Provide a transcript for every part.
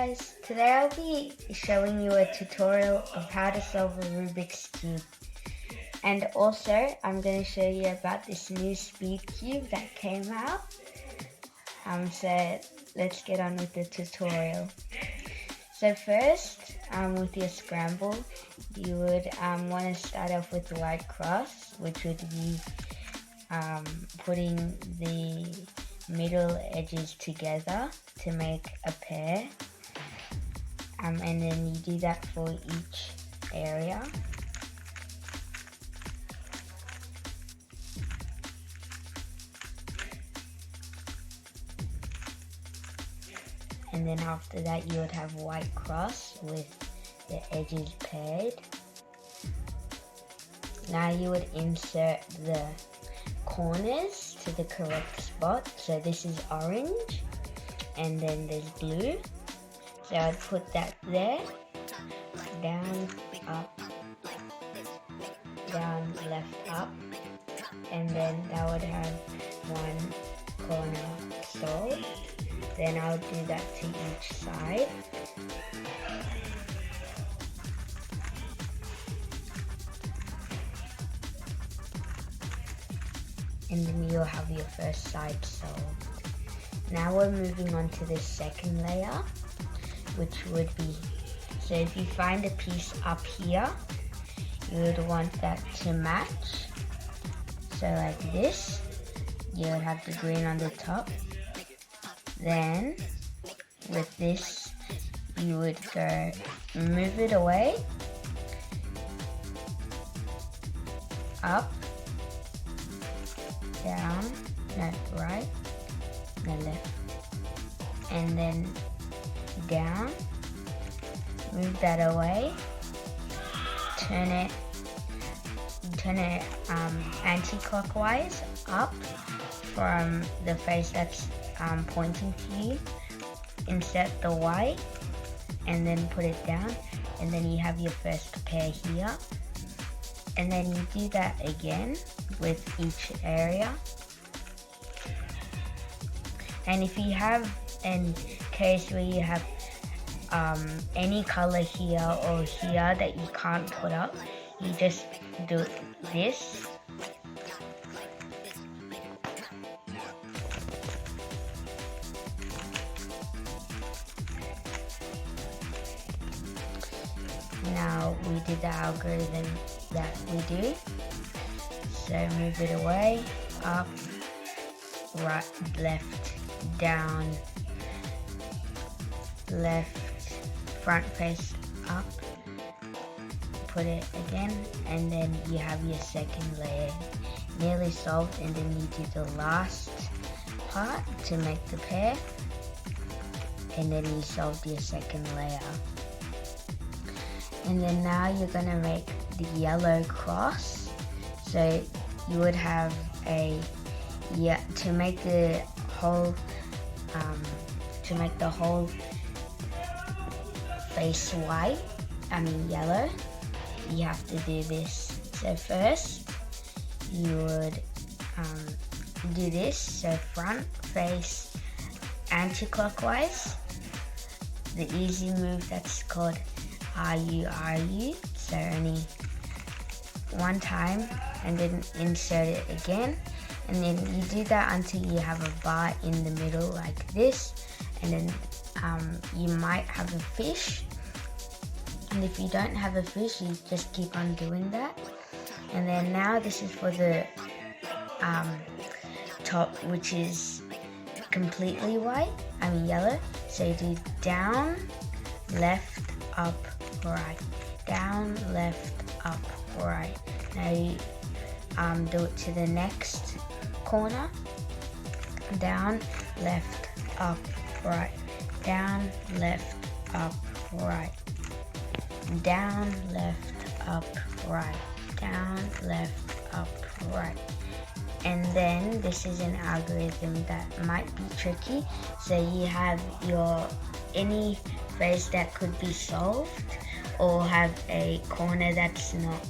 guys, today I'll be showing you a tutorial of how to solve a Rubik's Cube. And also, I'm going to show you about this new speed cube that came out. So let's get on with the tutorial. So first, with your scramble, you would want to start off with the white cross, which would be putting the middle edges together to make a pair, and then you do that for each area. And then after that you would have white cross with the edges paired. Now you would insert the corners to the correct spot. So this is orange and then there's blue. So I'd put that there, down, up, down, left, up, and then that would have one corner solved. Then I'll do that to each side. And then you'll have your first side solved. Now we're moving on to the second layer, which would be, so if you find a piece up here, you would want that to match. So like this, you would have the green on the top. Then with this, you would go move it away, up, down, no, right, no, left, and then down, move that away, turn it anti-clockwise up from the face that's pointing to you. Insert the white and then put it down, and then you have your first pair here, and then you do that again with each area. And if you have a case where you have any color here or here that you can't put up, you just do this. Now we did the algorithm that we do. So move it away, up, right, left, down, left, front face up, put it again, and then you have your second layer nearly solved, and then you do the last part to make the pair, and then you solved your second layer. And then now you're gonna make the yellow cross. So you would have to make the whole face white, yellow, you have to do this. So first you would do this, so front face anti-clockwise, the easy move that's called RU, so only one time, and then insert it again, and then you do that until you have a bar in the middle like this, and then you might have a fish, and if you don't have a fish, you just keep on doing that. And then now this is for the top, which is completely white, yellow, so you do down, left, up, right, down, left, up, right. Now you do it to the next corner, down, left, up, right, down, left, up, right, down, left, up, right, down, left, up, right. And then this is an algorithm that might be tricky, so you have any face that could be solved, or have a corner that's not,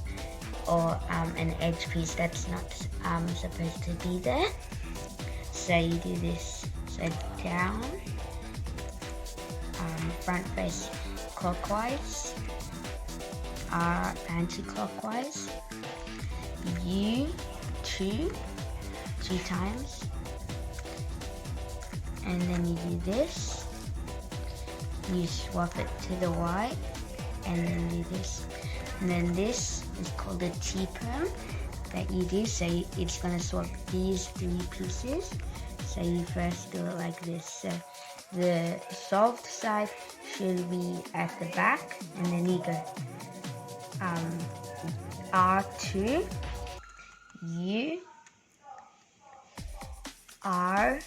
or an edge piece that's not supposed to be there. So you do this, so down, front face clockwise, R anti-clockwise, U 2 times, and then you do this, you swap it to the Y, and then do this, and then this is called a T-perm that you do, so it's going to swap these 3 pieces. So you first do it like this, so the solved side should be at the back, and then you go R2, U, R,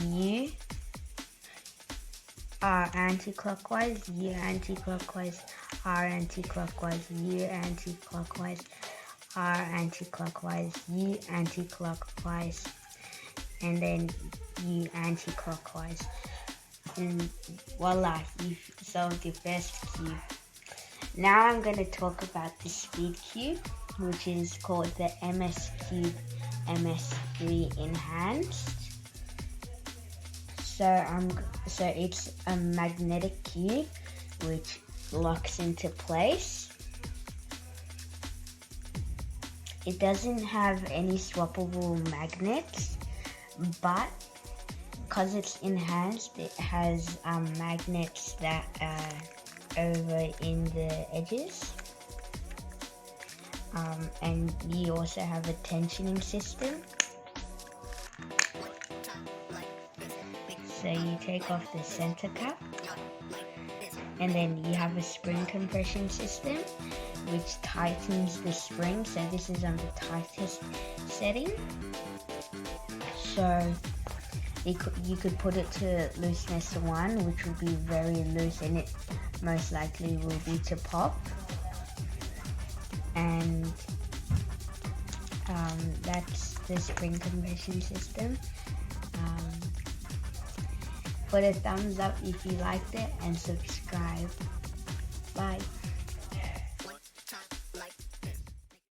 U, R anti-clockwise, U anti-clockwise, R anti-clockwise, U anti-clockwise, R anti-clockwise, U anti-clockwise, and then U anti-clockwise. And voila, you've solved your first cube. Now I'm going to talk about the speed cube, which is called the MS Cube MS3 Enhanced. So it's a magnetic cube which locks into place. It doesn't have any swappable magnets, but because it's enhanced, it has magnets that are over in the edges. And you also have a tensioning system. So you take off the center cap, and then you have a spring compression system which tightens the spring, so this is on the tightest setting. So you could put it to looseness 1, which will be very loose, and it most likely will be to pop. And that's the spring compression system. Put a thumbs up if you liked it, and subscribe. Bye.